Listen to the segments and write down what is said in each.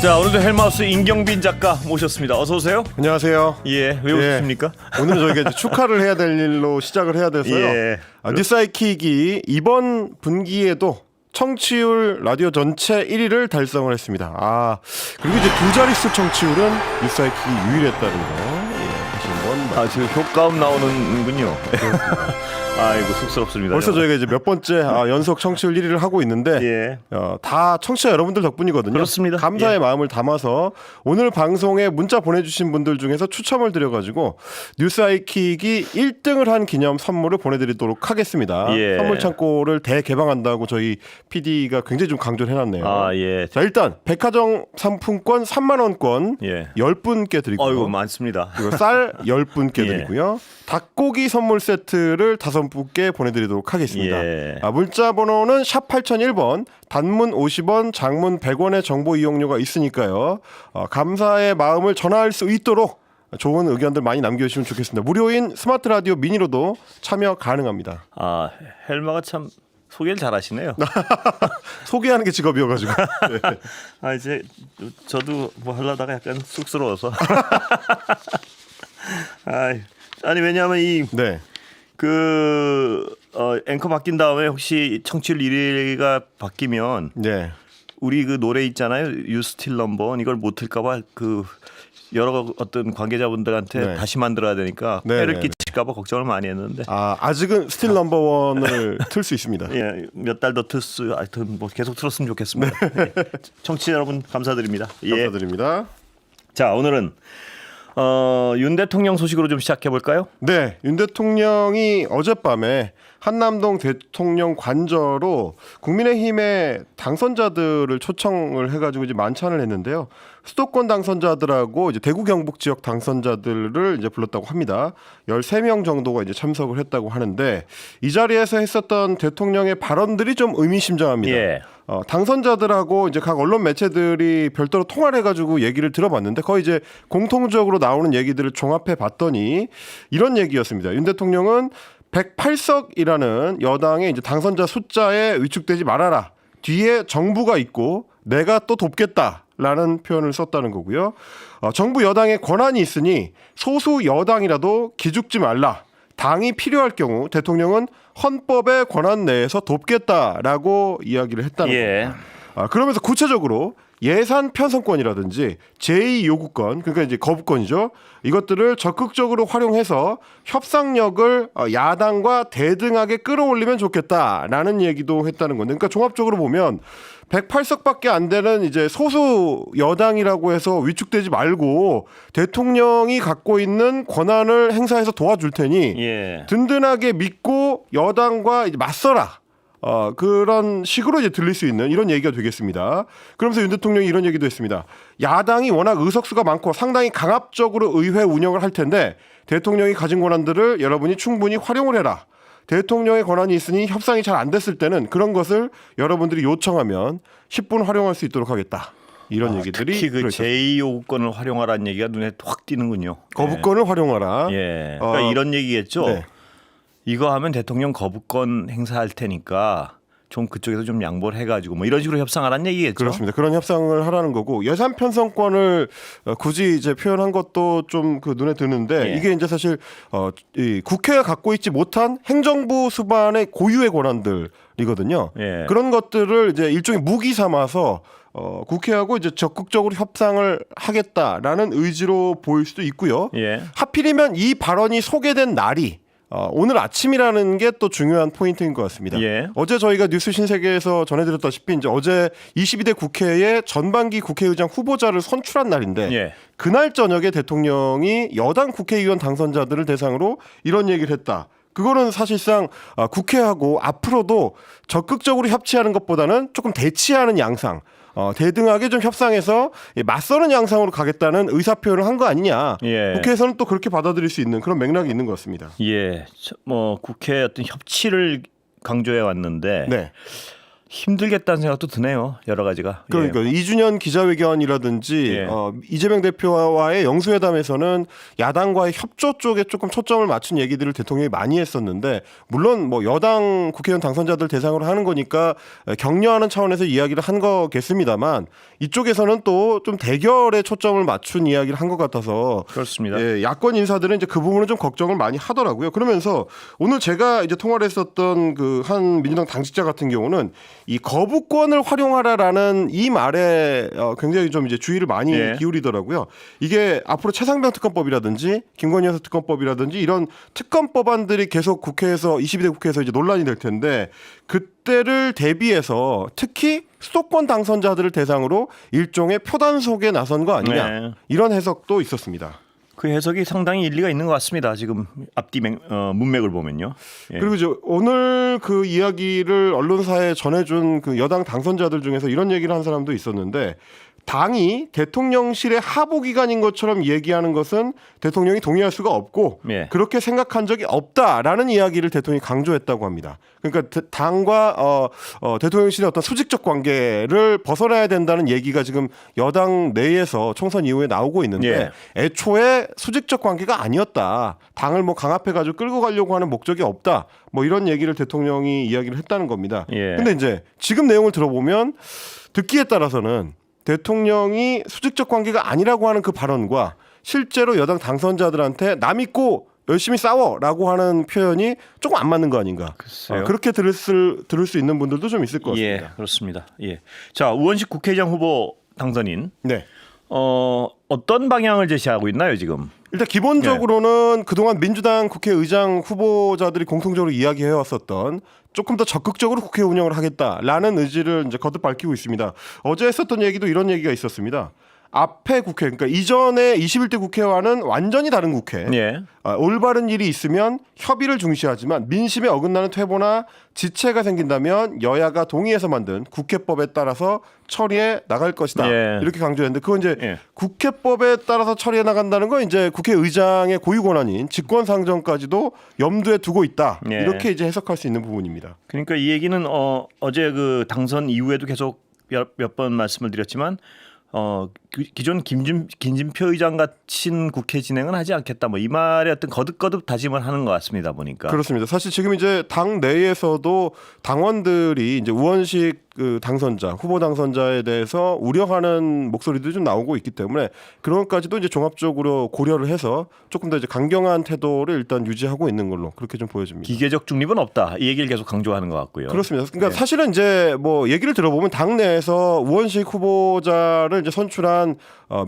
자, 오늘도 헬마우스 임경빈 작가 모셨습니다. 어서 오세요. 안녕하세요. 예, 왜 오셨습니까? 오늘은 저희가 이제 축하를 해야 될 일로 시작을 해야 돼서요. 예. 뉴스아이킥이 이번 분기에도 청취율 라디오 전체 1위를 달성을 했습니다. 그리고 이제 두 자릿수 청취율은 뉴스아이킥이 유일했다는 거. 다시 한번 지금 효과음 나오는군요. 아이고 쑥스럽습니다. 벌써 저희가 이제 몇 번째 연속 청취율 1위를 하고 있는데 예. 다 청취자 여러분들 덕분이거든요. 그렇습니다. 감사의 마음을 담아서 오늘 방송에 문자 보내주신 분들 중에서 추첨을 드려가지고 뉴스아이킥이 1등을 한 기념 선물을 보내드리도록 하겠습니다. 예. 선물 창고를 대개방한다고 저희 PD가 굉장히 좀 강조를 해놨네요. 예. 자, 일단 백화점 상품권 3만 원권 예. 10분께 드리고요. 어이구 많습니다. 그리고 쌀 10분께 예. 드리고요. 닭고기 선물 세트를 5분께 보내드리도록 하겠습니다. 예. 문자 번호는 샵 8001번, 단문 50원, 장문 100원의 정보 이용료가 있으니까요. 감사의 마음을 전할 수 있도록 좋은 의견들 많이 남겨주시면 좋겠습니다. 무료인 스마트 라디오 미니로도 참여 가능합니다. 헬마가 참 소개를 잘하시네요. 소개하는 게 직업이어가지고. 네. 이제 저도 뭐 하려다가 약간 쑥스러워서. 아니 왜냐하면 네. 앵커 바뀐 다음에 혹시 청취율 1위가 바뀌면 네. 우리 그 노래 있잖아요. You Still Number One 이걸 못 틀까봐 여러 어떤 관계자분들한테 네. 다시 만들어야 되니까 네, 해를 네, 끼칠까봐 걱정을 많이 했는데. 아직은 스틸 넘버원을 틀 수 있습니다. 예, 몇 달 더 틀수 하여튼 뭐 계속 틀었으면 좋겠습니다. 예. 청취자 여러분 감사드립니다. 예. 감사드립니다. 자, 오늘은 윤 대통령 소식으로 좀 시작해 볼까요? 네, 윤 대통령이 어젯밤에 한남동 대통령 관저로 국민의힘의 당선자들을 초청을 해가지고 이제 만찬을 했는데요. 수도권 당선자들하고 이제 대구 경북 지역 당선자들을 이제 불렀다고 합니다. 13명 정도가 이제 참석을 했다고 하는데 이 자리에서 했었던 대통령의 발언들이 좀 의미심장합니다. 예. 당선자들하고 이제 각 언론 매체들이 별도로 통화를 해가지고 얘기를 들어봤는데 거의 이제 공통적으로 나오는 얘기들을 종합해 봤더니 이런 얘기였습니다. 윤 대통령은 108석이라는 여당의 이제 당선자 숫자에 위축되지 말아라. 뒤에 정부가 있고 내가 또 돕겠다라는 표현을 썼다는 거고요. 정부 여당의 권한이 있으니 소수 여당이라도 기죽지 말라. 당이 필요할 경우 대통령은 헌법의 권한 내에서 돕겠다라고 이야기를 했다는 예. 겁니다. 그러면서 구체적으로 예산 편성권이라든지 제2요구권, 그러니까 이제 거부권이죠. 이것들을 적극적으로 활용해서 협상력을 야당과 대등하게 끌어올리면 좋겠다라는 얘기도 했다는 건데, 그러니까 종합적으로 보면 108석밖에 안 되는 이제 소수 여당이라고 해서 위축되지 말고 대통령이 갖고 있는 권한을 행사해서 도와줄 테니 예. 든든하게 믿고 여당과 이제 맞서라. 그런 식으로 이제 들릴 수 있는 이런 얘기가 되겠습니다. 그러면서 윤 대통령이 이런 얘기도 했습니다. 야당이 워낙 의석수가 많고 상당히 강압적으로 의회 운영을 할 텐데 대통령이 가진 권한들을 여러분이 충분히 활용을 해라. 대통령의 권한이 있으니 협상이 잘 안 됐을 때는 그런 것을 여러분들이 요청하면 10분 활용할 수 있도록 하겠다. 이런 얘기들이 특히 그 들어있었습니다. 제2요구권을 활용하라는 얘기가 눈에 확 띄는군요. 거부권을 활용하라. 예. 그러니까 이런 얘기겠죠. 네. 이거 하면 대통령 거부권 행사할 테니까 좀 그쪽에서 좀 양보를 해가지고 뭐 이런 식으로 협상하라는 얘기겠죠. 그렇습니다. 그런 협상을 하라는 거고 예산 편성권을 굳이 이제 표현한 것도 좀 그 눈에 드는데 예. 이게 이제 사실 이 국회가 갖고 있지 못한 행정부 수반의 고유의 권한들이거든요. 예. 그런 것들을 이제 일종의 무기 삼아서 국회하고 이제 적극적으로 협상을 하겠다라는 의지로 보일 수도 있고요. 예. 하필이면 이 발언이 소개된 날이 오늘 아침이라는 게 또 중요한 포인트인 것 같습니다. 예. 어제 저희가 뉴스 신세계에서 전해드렸다시피 이제 어제 22대 국회의 전반기 국회의장 후보자를 선출한 날인데 예. 그날 저녁에 대통령이 여당 국회의원 당선자들을 대상으로 이런 얘기를 했다. 그거는 사실상 국회하고 앞으로도 적극적으로 협치하는 것보다는 조금 대치하는 양상, 대등하게 좀 협상해서 맞서는 양상으로 가겠다는 의사표현을 한 거 아니냐. 예. 국회에서는 또 그렇게 받아들일 수 있는 그런 맥락이 있는 것 같습니다. 예. 뭐 국회 어떤 협치를 강조해 왔는데 네. 힘들겠다는 생각도 드네요. 여러 가지가. 그러니까 2주년 기자회견이라든지 예. 이재명 대표와의 영수회담에서는 야당과의 협조 쪽에 조금 초점을 맞춘 얘기들을 대통령이 많이 했었는데 물론 뭐 여당 국회의원 당선자들 대상으로 하는 거니까 격려하는 차원에서 이야기를 한 거겠습니다만 이쪽에서는 또 좀 대결에 초점을 맞춘 이야기를 한 것 같아서 그렇습니다. 예, 야권 인사들은 이제 그 부분을 좀 걱정을 많이 하더라고요. 그러면서 오늘 제가 이제 통화를 했었던 그 한 민주당 당직자 같은 경우는 이 거부권을 활용하라라는 이 말에 굉장히 좀 이제 주의를 많이 예. 기울이더라고요. 이게 앞으로 최상병 특검법이라든지 김건희 여사 특검법이라든지 이런 특검 법안들이 계속 국회에서 22대 국회에서 이제 논란이 될 텐데 그때를 대비해서 특히 수도권 당선자들을 대상으로 일종의 표단속에 나선 거 아니냐 네. 이런 해석도 있었습니다. 그 해석이 상당히 일리가 있는 것 같습니다. 지금 앞뒤 문맥을 보면요. 예. 그리고 이제 오늘 그 이야기를 언론사에 전해준 그 여당 당선자들 중에서 이런 얘기를 한 사람도 있었는데 당이 대통령실의 하부 기관인 것처럼 얘기하는 것은 대통령이 동의할 수가 없고 예. 그렇게 생각한 적이 없다라는 이야기를 대통령이 강조했다고 합니다. 그러니까 당과 대통령실의 어떤 수직적 관계를 벗어나야 된다는 얘기가 지금 여당 내에서 총선 이후에 나오고 있는데 예. 애초에 수직적 관계가 아니었다. 당을 뭐 강압해가지고 끌고 가려고 하는 목적이 없다. 뭐 이런 얘기를 대통령이 이야기를 했다는 겁니다. 예. 근데 이제 지금 내용을 들어보면 듣기에 따라서는 대통령이 수직적 관계가 아니라고 하는 그 발언과 실제로 여당 당선자들한테 남 믿고 열심히 싸워라고 하는 표현이 조금 안 맞는 거 아닌가. 글쎄요. 그렇게 들을 수 있는 분들도 좀 있을 것 같습니다. 예, 그렇습니다. 예. 자, 우원식 국회의장 후보 당선인 네. 어떤 방향을 제시하고 있나요, 지금? 일단 기본적으로는 그동안 민주당 국회의장 후보자들이 공통적으로 이야기해 왔었던 조금 더 적극적으로 국회 운영을 하겠다라는 의지를 이제 거듭 밝히고 있습니다. 어제 했었던 얘기도 이런 얘기가 있었습니다. 앞에 국회, 그러니까 이전에 21대 국회와는 완전히 다른 국회. 예. 올바른 일이 있으면 협의를 중시하지만 민심에 어긋나는 퇴보나 지체가 생긴다면 여야가 동의해서 만든 국회법에 따라서 처리해 나갈 것이다. 예. 이렇게 강조했는데 그건 이제 예. 국회법에 따라서 처리해 나간다는 건 이제 국회의장의 고유 권한인 직권상정까지도 염두에 두고 있다. 예. 이렇게 이제 해석할 수 있는 부분입니다. 그러니까 이 얘기는 어제 그 당선 이후에도 계속 몇 번 말씀을 드렸지만 기존 김진표 의장 같은 국회 진행은 하지 않겠다. 뭐 이 말에 어떤 거듭거듭 다짐을 하는 것 같습니다. 보니까. 그렇습니다. 사실 지금 이제 당 내에서도 당원들이 이제 우원식 그 당선자, 후보 당선자에 대해서 우려하는 목소리도 좀 나오고 있기 때문에 그런 것까지도 이제 종합적으로 고려를 해서 조금 더 이제 강경한 태도를 일단 유지하고 있는 걸로 그렇게 좀 보여집니다. 기계적 중립은 없다. 이 얘기를 계속 강조하는 것 같고요. 그렇습니다. 그러니까 네. 사실은 이제 뭐 얘기를 들어보면 당 내에서 우원식 후보자를 이제 선출한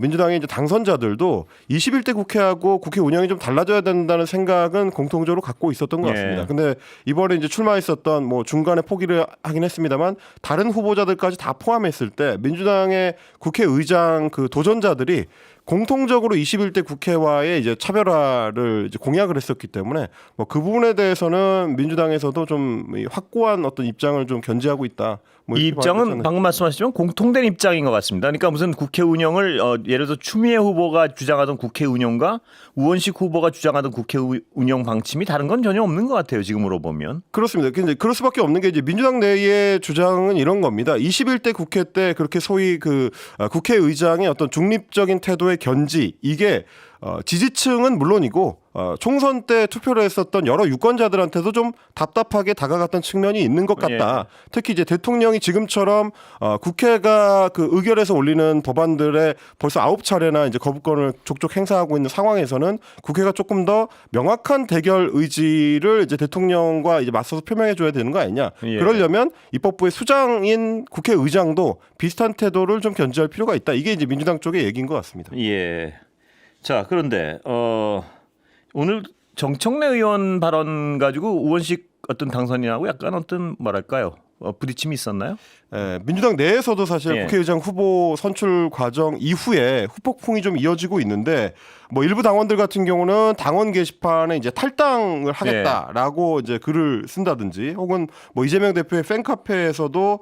민주당의 이제 당선자들도 21대 국회하고 국회 운영이 좀 달라져야 된다는 생각은 공통적으로 갖고 있었던 것 같습니다. 예. 근데 이번에 이제 출마했었던 뭐 중간에 포기를 하긴 했습니다만 다른 후보자들까지 다 포함했을 때 민주당의 국회의장 그 도전자들이 공통적으로 21대 국회와의 이제 차별화를 이제 공약을 했었기 때문에 뭐 그 부분에 대해서는 민주당에서도 좀 확고한 어떤 입장을 좀 견지하고 있다. 뭐 이 이렇게 입장은 봐야겠잖아요. 방금 말씀하셨지만 공통된 입장인 것 같습니다. 그러니까 무슨 국회 운영을 예를 들어 추미애 후보가 주장하던 국회 운영과 우원식 후보가 주장하던 국회 운영 방침이 다른 건 전혀 없는 것 같아요. 지금으로 보면. 그렇습니다. 근데 그럴 수밖에 없는 게 이제 민주당 내의 주장은 이런 겁니다. 21대 국회 때 그렇게 소위 그 국회의장의 어떤 중립적인 태도의 견지 이게 지지층은 물론이고 총선 때 투표를 했었던 여러 유권자들한테도 좀 답답하게 다가갔던 측면이 있는 것 같다. 예. 특히 이제 대통령이 지금처럼 국회가 그 의결해서 올리는 법안들에 벌써 9차례나 이제 거부권을 족족 행사하고 있는 상황에서는 국회가 조금 더 명확한 대결 의지를 이제 대통령과 이제 맞서서 표명해 줘야 되는 거 아니냐. 예. 그러려면 입법부의 수장인 국회의장도 비슷한 태도를 좀 견지할 필요가 있다. 이게 이제 민주당 쪽의 얘기인 것 같습니다. 예. 자, 그런데 오늘 정청래 의원 발언 가지고 우원식 어떤 당선인하고 약간 어떤 뭐랄까요? 부딪힘이 있었나요? 예, 민주당 내에서도 사실 예. 국회의장 후보 선출 과정 이후에 후폭풍이 좀 이어지고 있는데 뭐 일부 당원들 같은 경우는 당원 게시판에 이제 탈당을 하겠다라고 이제 글을 쓴다든지 혹은 뭐 이재명 대표의 팬카페에서도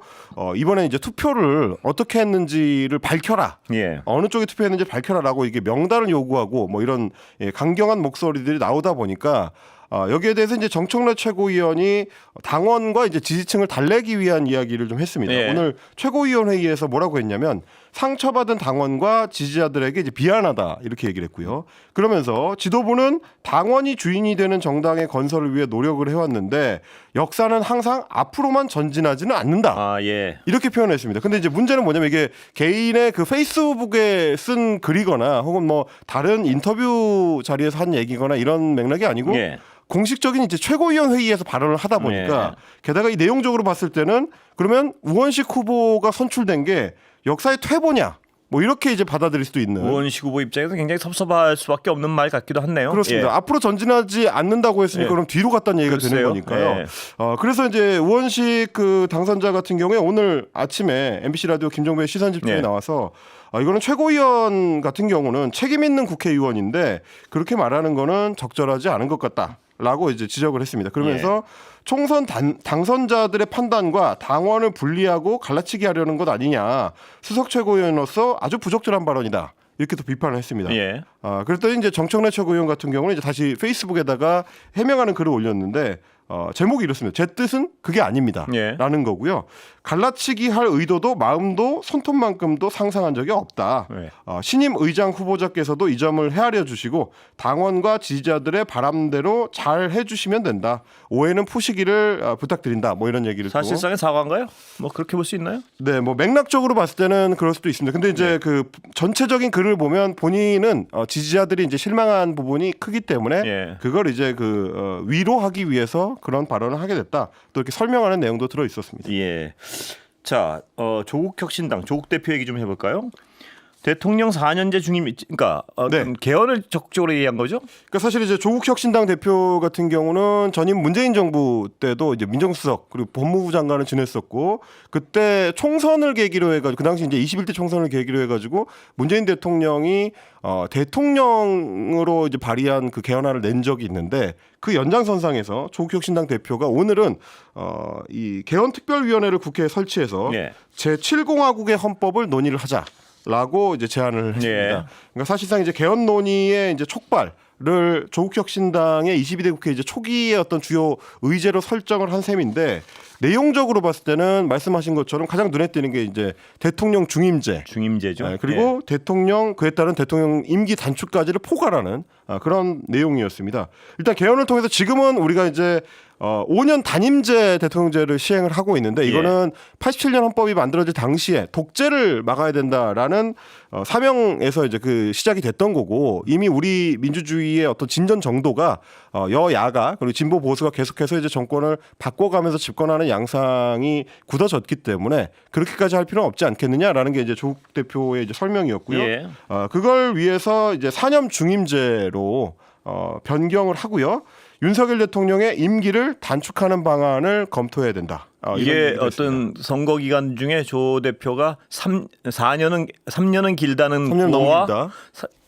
이번에 이제 투표를 어떻게 했는지를 밝혀라. 예. 어느 쪽에 투표했는지 밝혀라라고 이게 명단을 요구하고 뭐 이런 강경한 목소리들이 나오다 보니까 여기에 대해서 이제 정청래 최고위원이 당원과 이제 지지층을 달래기 위한 이야기를 좀 했습니다. 예. 오늘 최고위원 회의에서 뭐라고 했냐면 상처받은 당원과 지지자들에게 이제 미안하다 이렇게 얘기를 했고요. 그러면서 지도부는 당원이 주인이 되는 정당의 건설을 위해 노력을 해왔는데 역사는 항상 앞으로만 전진하지는 않는다. 아, 예. 이렇게 표현했습니다. 근데 이제 문제는 뭐냐면 이게 개인의 그 페이스북에 쓴 글이거나 혹은 뭐 다른 인터뷰 자리에서 한 얘기거나 이런 맥락이 아니고 예. 공식적인 이제 최고위원 회의에서 발언을 하다 보니까 게다가 이 내용적으로 봤을 때는 그러면 우원식 후보가 선출된 게 역사의 퇴보냐 뭐 이렇게 이제 받아들일 수도 있는 우원식 후보 입장에서 굉장히 섭섭할 수밖에 없는 말 같기도 하네요. 그렇습니다. 예. 앞으로 전진하지 않는다고 했으니까 그럼 뒤로 갔다는 얘기가 되는 글쎄요. 거니까요. 예. 그래서 이제 우원식 그 당선자 같은 경우에 오늘 아침에 MBC 라디오 김종배의 시선 집중에 예. 나와서 이거는 최고위원 같은 경우는 책임 있는 국회의원인데 그렇게 말하는 거는 적절하지 않은 것 같다라고 이제 지적을 했습니다. 그러면서 총선 당선자들의 판단과 당원을 분리하고 갈라치기 하려는 것 아니냐. 수석 최고위원으로서 아주 부적절한 발언이다. 이렇게 또 비판을 했습니다. 예. 그랬더니 이제 정청래 최고위원 같은 경우는 이제 다시 페이스북에다가 해명하는 글을 올렸는데 제목이 이렇습니다. 제 뜻은 그게 아닙니다. 예. 라는 거고요. 갈라치기 할 의도도 마음도 손톱만큼도 상상한 적이 없다. 예. 신임 의장 후보자께서도 이 점을 헤아려 주시고 당원과 지지자들의 바람대로 잘 해주시면 된다. 오해는 푸시기를 부탁드린다. 뭐 이런 얘기를 또. 사실상의 사과인가요? 뭐 그렇게 볼 수 있나요? 네, 뭐 맥락적으로 봤을 때는 그럴 수도 있습니다. 근데 이제 그 전체적인 글을 보면 본인은 지지자들이 이제 실망한 부분이 크기 때문에 예. 그걸 이제 그 위로하기 위해서 그런 발언을 하게 됐다. 또 이렇게 설명하는 내용도 들어 있었습니다. 예. 자, 조국 혁신당 조국 대표 얘기 좀 해볼까요? 대통령 4년제 중임, 그러니까 네. 개헌을 적극적으로 얘기한 거죠? 그러니까 사실 이제 조국 혁신당 대표 같은 경우는 전임 문재인 정부 때도 이제 민정수석 그리고 법무부 장관을 지냈었고 그때 총선을 계기로 해가지고 그 당시 이제 21대 총선을 계기로 해가지고 문재인 대통령이 대통령으로 이제 발의한 그 개헌안을 낸 적이 있는데 그 연장선상에서 조국 혁신당 대표가 오늘은 이 개헌특별위원회를 국회에 설치해서 예. 제7공화국의 헌법을 논의를 하자라고 이제 제안을 했습니다. 예. 그러니까 사실상 이제 개헌 논의의 이제 촉발을 조국혁신당의 22대 국회 이제 초기의 어떤 주요 의제로 설정을 한 셈인데 내용적으로 봤을 때는 말씀하신 것처럼 가장 눈에 띄는 게 이제 대통령 중임제. 중임제죠. 네, 그리고 대통령 그에 따른 대통령 임기 단축까지를 포괄하는 그런 내용이었습니다. 일단 개헌을 통해서 지금은 우리가 이제 5년 단임제 대통령제를 시행을 하고 있는데 이거는 87년 헌법이 만들어질 당시에 독재를 막아야 된다라는 사명에서 이제 그 시작이 됐던 거고 이미 우리 민주주의의 어떤 진전 정도가 여야가 그리고 진보 보수가 계속해서 이제 정권을 바꿔가면서 집권하는 양상이 굳어졌기 때문에 그렇게까지 할 필요는 없지 않겠느냐라는 게 이제 조국 대표의 이제 설명이었고요. 예. 그걸 위해서 이제 4년 중임제로 변경을 하고요. 윤석열 대통령의 임기를 단축하는 방안을 검토해야 된다. 이게 어떤 선거 기간 중에 조 대표가 3년은 길다는 3년 구호와 넘깁니다.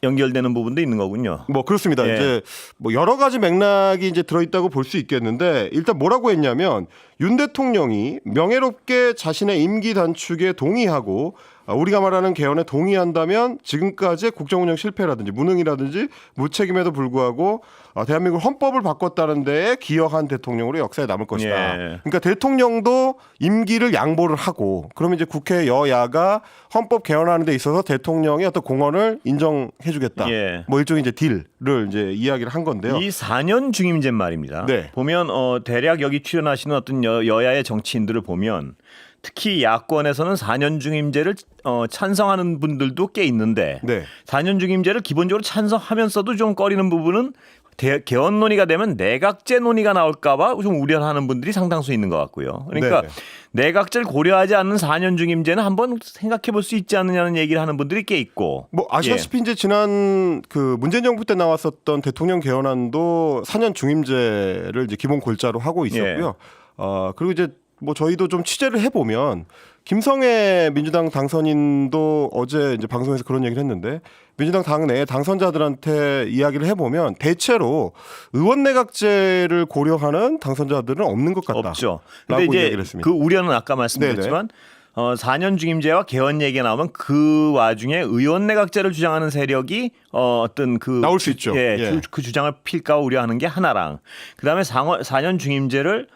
연결되는 부분도 있는 거군요. 뭐 그렇습니다. 예. 이제 뭐 여러 가지 맥락이 이제 들어있다고 볼 수 있겠는데 일단 뭐라고 했냐면 윤 대통령이 명예롭게 자신의 임기 단축에 동의하고 우리가 말하는 개헌에 동의한다면 지금까지의 국정운영 실패라든지 무능이라든지 무책임에도 불구하고 대한민국 헌법을 바꿨다는 데에 기여한 대통령으로 역사에 남을 것이다. 예. 그러니까 대통령도 임기를 양보를 하고 그러면 이제 국회 여야가 헌법 개헌하는 데 있어서 대통령의 어떤 공헌을 인정해주겠다. 예. 뭐 일종의 이제 딜을 이제 이야기를 한 건데요. 이 4년 중임제 말입니다. 네. 보면 대략 여기 출연하시는 어떤 여야의 정치인들을 보면 특히 야권에서는 4년 중임제를 찬성하는 분들도 꽤 있는데 네. 4년 중임제를 기본적으로 찬성하면서도 좀 꺼리는 부분은 개헌 논의가 되면 내각제 논의가 나올까봐 좀 우려하는 분들이 상당수 있는 것 같고요. 그러니까 네. 내각제를 고려하지 않는 4년 중임제는 한번 생각해 볼 수 있지 않느냐는 얘기를 하는 분들이 꽤 있고. 뭐 아시다시피 이제 지난 그 문재인 정부 때 나왔었던 대통령 개헌안도 4년 중임제를 이제 기본 골자로 하고 있었고요. 그리고 이제 뭐 저희도 좀 취재를 해보면 김성애 민주당 당선인도 어제 이제 방송에서 그런 얘기를 했는데 민주당 당내 당선자들한테 이야기를 해보면 대체로 의원 내각제를 고려하는 당선자들은 없는 것 같다. 없죠. 근데 이제 이야기를 했습니다. 그 우려는 아까 말씀드렸지만 4년 중임제와 개헌 얘기가 나오면 그 와중에 의원 내각제를 주장하는 세력이 어떤 그 나올 수 있죠. 예, 예. 그 주장을 필까 우려하는 게 하나랑 그다음에 4년 중임제를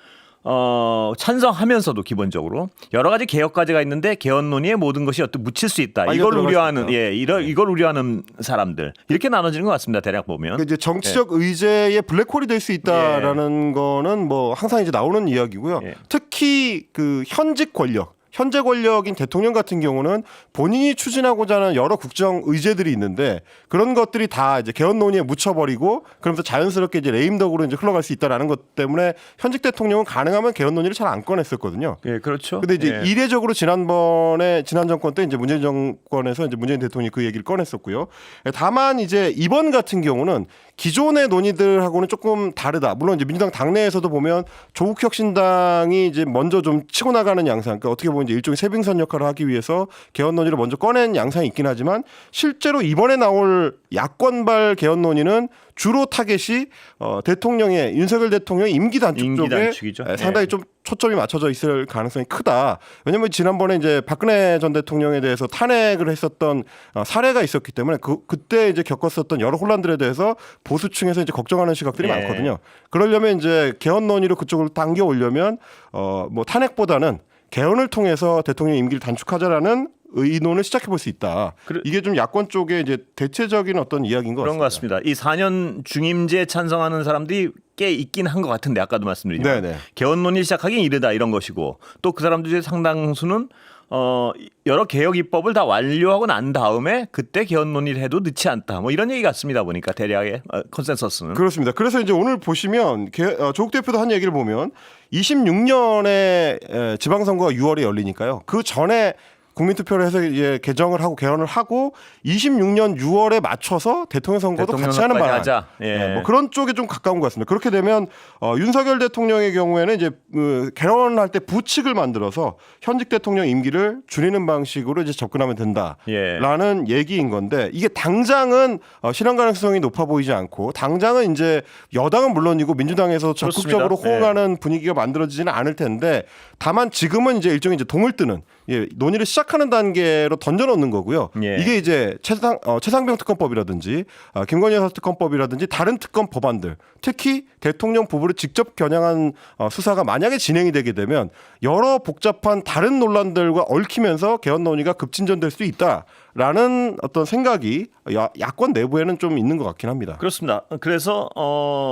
찬성하면서도 기본적으로 여러 가지 개혁 과제가 있는데 개헌 논의에 모든 것이 어떤 묻힐 수 있다. 이걸 들어갈 우려하는 수 있다. 이걸 우려하는 사람들 이렇게 나눠지는 것 같습니다. 대략 보면. 그 이제 정치적 의제의 블랙홀이 될 수 있다라는 거는 뭐 항상 이제 나오는 이야기고요. 예. 특히 그 현직 권력, 현재 권력인 대통령 같은 경우는 본인이 추진하고자 하는 여러 국정 의제들이 있는데 그런 것들이 다 이제 개헌 논의에 묻혀버리고 그러면서 자연스럽게 이제 레임덕으로 이제 흘러갈 수 있다라는 것 때문에 현직 대통령은 가능하면 개헌 논의를 잘 안 꺼냈었거든요. 예, 그렇죠. 근데 이제 예. 이례적으로 지난 정권 때 이제 문재인 정권에서 이제 문재인 대통령이 그 얘기를 꺼냈었고요. 다만 이제 이번 같은 경우는 기존의 논의들하고는 조금 다르다. 물론 이제 민주당 당내에서도 보면 조국 혁신당이 이제 먼저 좀 치고 나가는 양상, 그러니까 어떻게 보면 이제 일종의 세빙선 역할을 하기 위해서 개헌 논의를 먼저 꺼낸 양상이 있긴 하지만 실제로 이번에 나올 야권발 개헌 논의는 주로 타겟이 대통령의 윤석열 대통령의 임기 단축 임기 쪽에 단축이죠. 상당히 예. 좀 초점이 맞춰져 있을 가능성이 크다. 왜냐하면 지난번에 이제 박근혜 전 대통령에 대해서 탄핵을 했었던 사례가 있었기 때문에 그때 이제 겪었었던 여러 혼란들에 대해서 보수층에서 이제 걱정하는 시각들이 예. 많거든요. 그러려면 이제 개헌 논의로 그쪽을 당겨 오려면 뭐 탄핵보다는 개헌을 통해서 대통령 임기를 단축하자라는 의논을 시작해 볼 수 있다. 이게 좀 야권 쪽에 이제 대체적인 어떤 이야기인 것 그런 같습니다. 것 같습니다. 이 4년 중임제 찬성하는 사람들이 꽤 있긴 한 것 같은데 아까도 말씀드렸지만 네네. 개헌 논의 시작하긴 이르다 이런 것이고 또 그 사람들 중에 상당수는 여러 개혁 입법을 다 완료하고 난 다음에 그때 개헌 논의를 해도 늦지 않다. 뭐 이런 얘기 같습니다. 보니까 대략의 컨센서스는. 그렇습니다. 그래서 이제 오늘 보시면 조국 대표도 한 얘기를 보면 26년에 지방선거가 6월에 열리니까요. 그 전에 국민투표를 해서 이제 개정을 하고 개헌을 하고 26년 6월에 맞춰서 대통령 선거도 같이 하는 방안. 하자. 예. 네, 뭐 그런 쪽에 좀 가까운 것 같습니다. 그렇게 되면 윤석열 대통령의 경우에는 이제 개헌할 때 부칙을 만들어서 현직 대통령 임기를 줄이는 방식으로 이제 접근하면 된다라는 예. 얘기인 건데 이게 당장은 실현 가능성이 높아 보이지 않고 당장은 이제 여당은 물론이고 민주당에서 적극적으로 그렇습니다. 호응하는 분위기가 만들어지지는 않을 텐데 다만 지금은 이제 일종의 이제 동을 뜨는 논의를 시작하는 단계로 던져놓는 거고요. 예. 이게 이제 최상병 특검법이라든지 김건희 여사 특검법이라든지 다른 특검 법안들, 특히 대통령 부부를 직접 겨냥한 수사가 만약에 진행이 되게 되면 여러 복잡한 다른 논란들과 얽히면서 개헌 논의가 급진전될 수 있다라는 어떤 생각이 야권 내부에는 좀 있는 것 같긴 합니다. 그렇습니다. 그래서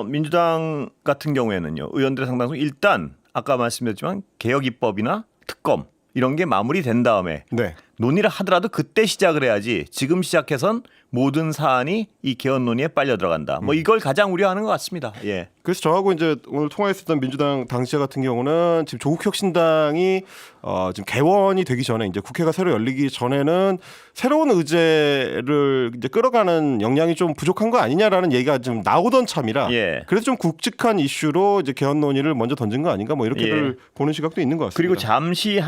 민주당 같은 경우에는요. 의원들의 상당수 일단 아까 말씀드렸지만 개혁 입법이나 특검 이런 게 마무리된 다음에 네. 논의를 하더라도 그때 시작을 해야지 지금 시작해선 모든 사안이 이 개헌 논의에 빨려 들어간다. 뭐 이걸 가장 우려하는 것 같습니다. 예. 그래서 저하고 이제 오늘 통화했었던 민주당 당시자 같은 경우는 지금 조국 혁신당이 지금 개원이 되기 전에 이제 국회가 새로 열리기 전에는 새로운 의제를 이제 끌어가는 역량이 좀 부족한 거 아니냐라는 얘기가 좀 나오던 참이라 예. 그래서 좀 굵직한 이슈로 이제 개헌 논의를 먼저 던진 거 아닌가 뭐 이렇게들 보는 시각도 있는 것 같습니다. 그리고 잠시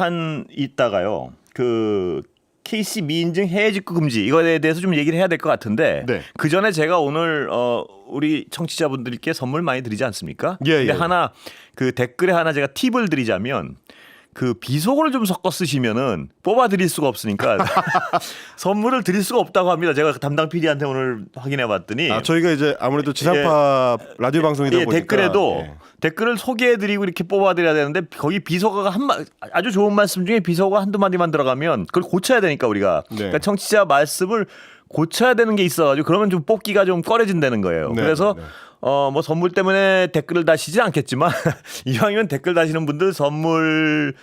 있다가요. 그 KC 미인증 해외 직구 금지 이거에 대해서 좀 얘기를 해야 될 것 같은데 네. 그 전에 제가 오늘 우리 청취자분들께 선물 많이 드리지 않습니까? 예, 근데 예. 하나 그 댓글에 하나 제가 팁을 드리자면 그 비속어를 좀 섞어 쓰시면은 뽑아 드릴 수가 없으니까 선물을 드릴 수가 없다고 합니다. 제가 담당 PD한테 오늘 확인해 봤더니 저희가 이제 아무래도 지상파 라디오 방송이다 보니까 댓글에도 댓글을 소개해드리고 이렇게 뽑아드려야 되는데 거기 비속어가 아주 좋은 말씀 중에 비속어가 한두 마디만 들어가면 그걸 고쳐야 되니까 우리가 그러니까 청취자 말씀을 고쳐야 되는 게 있어가지고 그러면 좀 뽑기가 좀 꺼려진다는 거예요. 네, 그래서 네. 뭐 선물 때문에 댓글을 다시지 않겠지만 이왕이면 댓글 다시는 분들 선물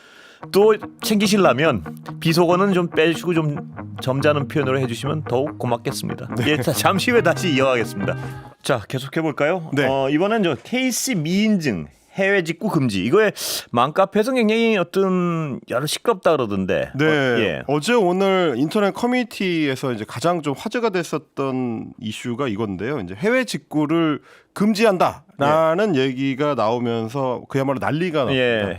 또 챙기시려면 비속어는 좀 빼주시고 좀 점잖은 표현으로 해주시면 더욱 고맙겠습니다. 예, 잠시 후에 다시 이어가겠습니다. 자, 계속해 볼까요? 네. 이번엔 저 KC 미인증 해외 직구 금지 이거에 맘카페에서 굉장히 어떤 여러 시끄럽다 그러던데. 네. 어제 오늘 인터넷 커뮤니티에서 이제 가장 좀 화제가 됐었던 이슈가 이건데요. 이제 해외 직구를 금지한다라는 얘기가 나오면서 그야말로 난리가 났습니다. 예.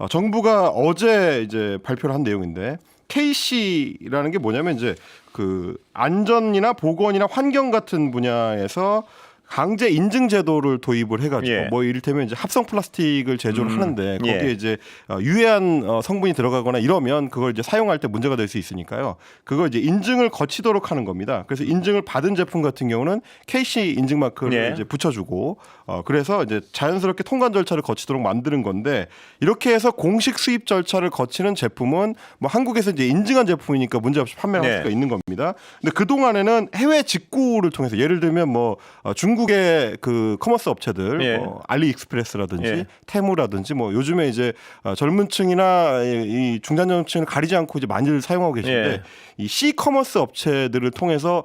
정부가 어제 이제 발표를 한 내용인데 KC라는 게 뭐냐면 이제 그 안전이나 보건이나 환경 같은 분야에서 강제 인증 제도를 도입을 해가지고 예. 뭐 이를테면 이제 합성 플라스틱을 제조를 하는데 거기에 예. 이제 유해한 성분이 들어가거나 이러면 그걸 이제 사용할 때 문제가 될 수 있으니까요. 그걸 이제 인증을 거치도록 하는 겁니다. 그래서 인증을 받은 제품 같은 경우는 KC 인증 마크를 예. 이제 붙여주고 그래서 이제 자연스럽게 통관 절차를 거치도록 만드는 건데 이렇게 해서 공식 수입 절차를 거치는 제품은 뭐 한국에서 이제 인증한 제품이니까 문제 없이 판매할 네. 수가 있는 겁니다. 근데 그 동안에는 해외 직구를 통해서 예를 들면 뭐 중국의 그 커머스 업체들 예. 뭐 알리익스프레스라든지 예. 테무라든지 뭐 요즘에 이제 젊은층이나 이 중장년층을 가리지 않고 이제 많이들 사용하고 계신데 예. 이 C 커머스 업체들을 통해서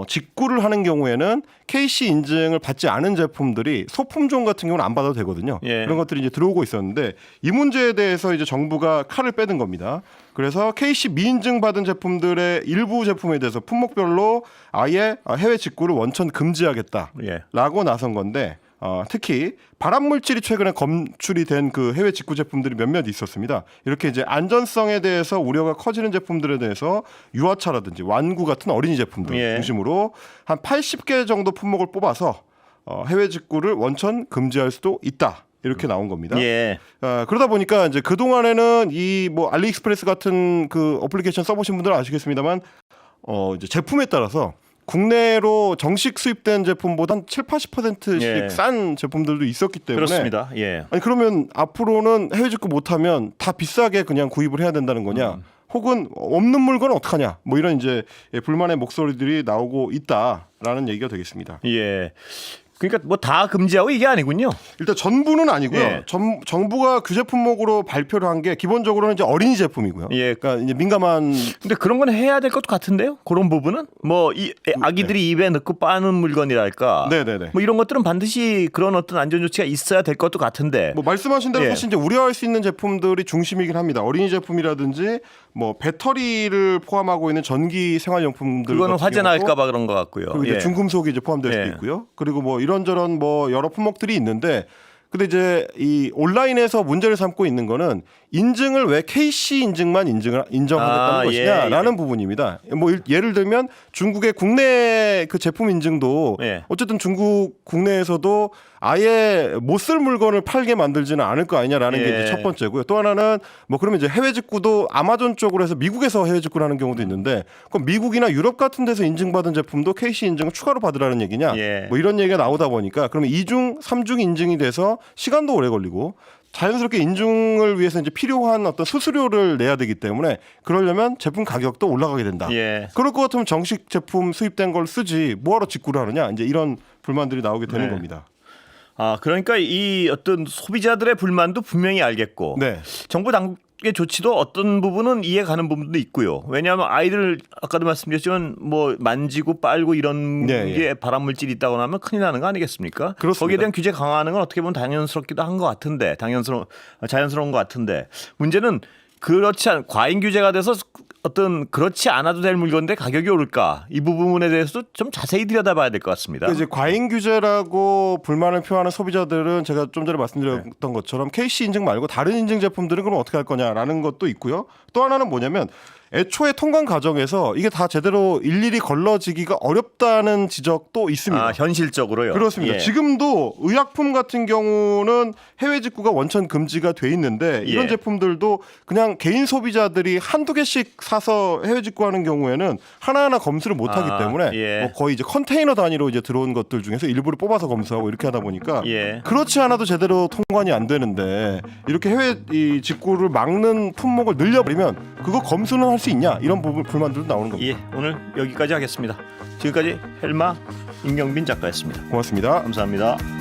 직구를 하는 경우에는 KC 인증을 받지 않은 제품들이 소품종 같은 경우는 안 받아도 되거든요. 예. 그런 것들이 이제 들어오고 있었는데 이 문제에 대해서 이제 정부가 칼을 빼든 겁니다. 그래서 KC 미인증 받은 제품들의 일부 제품에 대해서 품목별로 아예 해외 직구를 원천 금지하겠다라고 예. 나선 건데 특히 발암 물질이 최근에 검출이 된 그 해외 직구 제품들이 몇몇 있었습니다. 이렇게 이제 안전성에 대해서 우려가 커지는 제품들에 대해서 유아차라든지 완구 같은 어린이 제품들 예. 중심으로 한 80개 정도 품목을 뽑아서 해외 직구를 원천 금지할 수도 있다. 이렇게 나온 겁니다. 예. 그러다 보니까 이제 그 동안에는 이 뭐 알리익스프레스 같은 그 어플리케이션 써보신 분들은 아시겠습니다만 이제 제품에 따라서 국내로 정식 수입된 제품보다 한 7-80%씩 예. 싼 제품들도 있었기 때문에 그렇습니다. 예. 아니 그러면 앞으로는 해외 직구 못하면 다 비싸게 그냥 구입을 해야 된다는 거냐? 혹은 없는 물건은 어떡하냐? 뭐 이런 이제 불만의 목소리들이 나오고 있다라는 얘기가 되겠습니다. 예. 그러니까 뭐 다 금지하고 이게 아니군요. 일단 전부는 아니고요. 예. 정부가 규제 품목으로 발표를 한 게 기본적으로는 이제 어린이 제품이고요. 예. 그러니까 이제 민감한 근데 그런 건 해야 될 것 같은데요. 그런 부분은 뭐 이 아기들이 입에 넣고 빠는 물건이랄까. 네네네. 뭐 이런 것들은 반드시 그런 어떤 안전 조치가 있어야 될 것도 같은데. 뭐 말씀하신 대로 예. 사실 이제 우려할 수 있는 제품들이 중심이긴 합니다. 어린이 제품이라든지 뭐 배터리를 포함하고 있는 전기 생활용품들 그거는 같은 화재 경우도 날까봐 그런 것 같고요. 그리고 이제 예. 중금속이 이제 포함될 수도 예. 있고요. 그리고 뭐 이런저런 뭐 여러 품목들이 있는데 근데 이제 이 온라인에서 문제를 삼고 있는 거는 인증을 왜 KC 인증만 인정하겠다는 것이냐라는 부분입니다. 뭐 예를 들면 중국의 국내 그 제품 인증도 예. 어쨌든 중국 국내에서도 아예 못 쓸 물건을 팔게 만들지는 않을 거 아니냐라는 게 예. 이제 첫 번째고요. 또 하나는 뭐 그러면 이제 해외 직구도 아마존 쪽으로 해서 미국에서 해외 직구를 하는 경우도 있는데 그럼 미국이나 유럽 같은 데서 인증받은 제품도 KC 인증을 추가로 받으라는 얘기냐? 예. 뭐 이런 얘기가 나오다 보니까 그러면 2중, 3중 인증이 돼서 시간도 오래 걸리고 자연스럽게 인증을 위해서 이제 필요한 어떤 수수료를 내야 되기 때문에 그러려면 제품 가격도 올라가게 된다. 예. 그럴 것 같으면 정식 제품 수입된 걸 쓰지 뭐하러 직구를 하느냐 이제 이런 불만들이 나오게 되는 네. 겁니다. 아, 그러니까 이 어떤 소비자들의 불만도 분명히 알겠고 네. 정부 당국의 조치도 어떤 부분은 이해 가는 부분도 있고요. 왜냐하면 아이들 아까도 말씀드렸지만 뭐 만지고 빨고 이런 네, 게 발암 물질이 있다고 하면 큰일 나는 거 아니겠습니까? 그렇습니다. 거기에 대한 규제 강화하는 건 어떻게 보면 당연스럽기도 한 것 같은데 자연스러운 것 같은데 문제는 그렇지 않 과잉 규제가 돼서 어떤 그렇지 않아도 될 물건인데 가격이 오를까 이 부분에 대해서도 좀 자세히 들여다봐야 될 것 같습니다. 그러니까 이제 과잉 규제라고 불만을 표하는 소비자들은 제가 좀 전에 말씀드렸던 것처럼 KC 인증 말고 다른 인증 제품들은 그럼 어떻게 할 거냐라는 것도 있고요. 또 하나는 뭐냐면 애초에 통관 과정에서 이게 다 제대로 일일이 걸러지기가 어렵다는 지적도 있습니다. 아, 현실적으로요. 그렇습니다. 예. 지금도 의약품 같은 경우는 해외 직구가 원천 금지가 돼 있는데 이런 예. 제품들도 그냥 개인 소비자들이 한두 개씩 사서 해외 직구하는 경우에는 하나하나 검수를 못 하기 때문에 예. 뭐 거의 이제 컨테이너 단위로 이제 들어온 것들 중에서 일부를 뽑아서 검수하고 이렇게 하다 보니까 예. 그렇지 않아도 제대로 통관이 안 되는데 이렇게 해외 이 직구를 막는 품목을 늘려버리면 그거 검수는 할 수 있냐 이런 부분 불만들도 나오는 겁니다. 예, 오늘 여기까지 하겠습니다. 지금까지 헬마 임경빈 작가였습니다. 고맙습니다. 감사합니다.